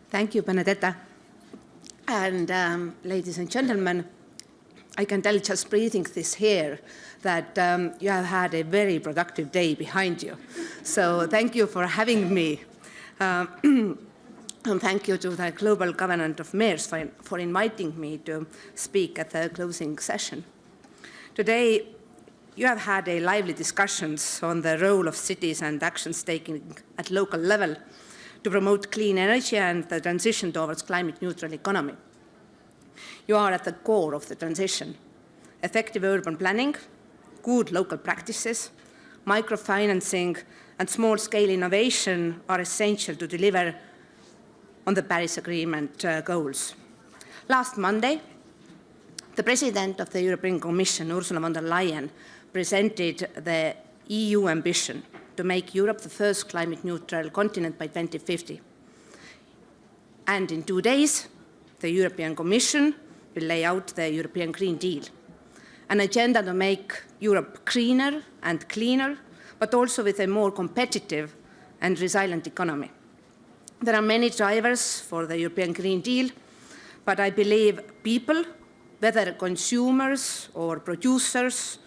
Thank you, Benedetta. And ladies and gentlemen, I can tell just breathing this here that you have had a very productive day behind you. So thank you for having me. And thank you to the Global Covenant of Mayors for inviting me to speak at the closing session. Today, you have had a lively discussions on the role of cities and actions taken at local level to promote clean energy and the transition towards climate-neutral economy. You are at the core of the transition. Effective urban planning, good local practices, microfinancing, and small-scale innovation are essential to deliver on the Paris Agreement goals. Last Monday, the President of the European Commission, Ursula von der Leyen, presented the EU ambition to make Europe the first climate-neutral continent by 2050. And in 2 days, the European Commission will lay out the European Green Deal, an agenda to make Europe greener and cleaner, but also with a more competitive and resilient economy. There are many drivers for the European Green Deal, but I believe people, whether consumers or producers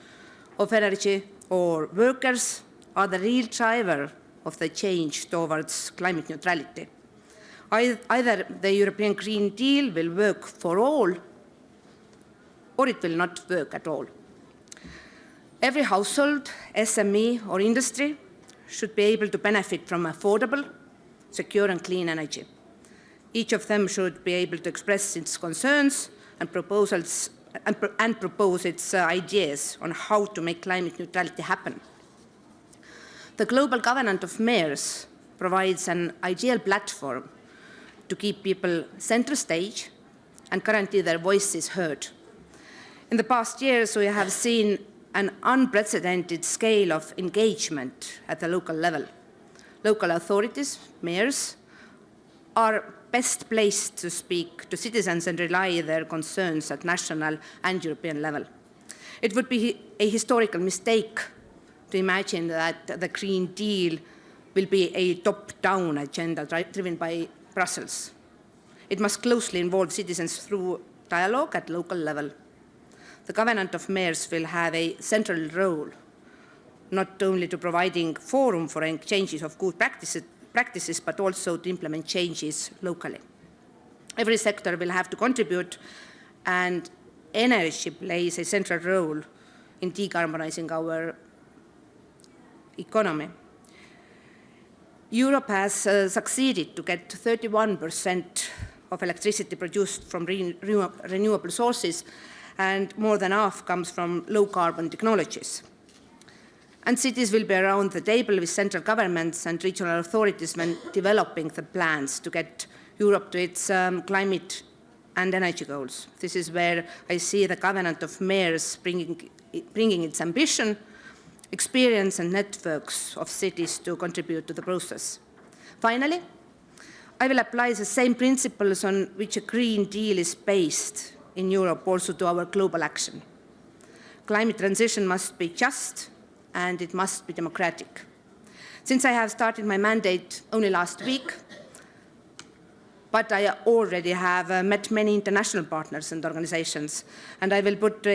of energy or workers, are the real driver of the change towards climate neutrality. Either the European Green Deal will work for all, or it will not work at all. Every household, SME, or industry should be able to benefit from affordable, secure, and clean energy. Each of them should be able to express its concerns and proposals and propose its ideas on how to make climate neutrality happen. The Global Covenant of Mayors provides an ideal platform to keep people center stage and guarantee their voices heard. In the past years, we have seen an unprecedented scale of engagement at the local level. Local authorities, mayors, are best placed to speak to citizens and relay their concerns at national and European level. It would be a historical mistake to imagine that the Green Deal will be a top-down agenda driven by Brussels. It must closely involve citizens through dialogue at local level. The Covenant of Mayors will have a central role, not only to providing forum for exchanges of good practices, but also to implement changes locally. Every sector will have to contribute, and energy plays a central role in decarbonizing our economy. Europe has succeeded to get 31% of electricity produced from renewable sources, and more than half comes from low-carbon technologies. And cities will be around the table with central governments and regional authorities when developing the plans to get Europe to its climate and energy goals. This is where I see the Covenant of Mayors bringing its ambition, experience, and networks of cities to contribute to the process. Finally, I will apply the same principles on which a Green Deal is based in Europe also to our global action. Climate transition must be just, and it must be democratic. Since I have started my mandate only last week, but I already have met many international partners and organizations, and I will put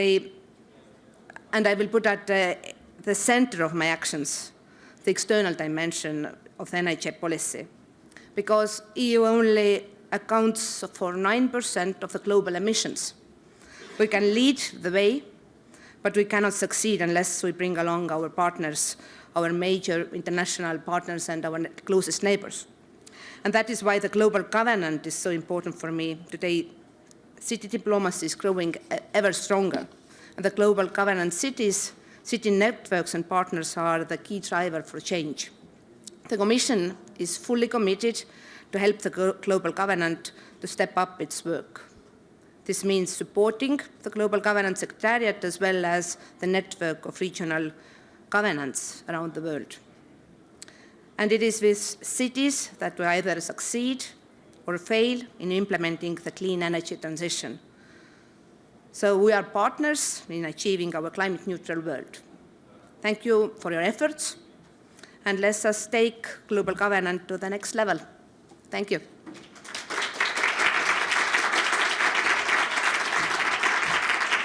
at the center of my actions the external dimension of the energy policy, because EU only accounts for 9% of the global emissions. We can lead the way, but we cannot succeed unless we bring along our partners, our major international partners, and our closest neighbors. And that is why the Global Covenant is so important for me. Today, city diplomacy is growing ever stronger, and the Global Covenant cities, city networks, and partners are the key driver for change. The Commission is fully committed to help the Global Covenant to step up its work. This means supporting the Global Covenant Secretariat as well as the network of regional covenants around the world. And it is with cities that we either succeed or fail in implementing the clean energy transition. So we are partners in achieving our climate-neutral world. Thank you for your efforts, and let us take Global Covenant to the next level. Thank you.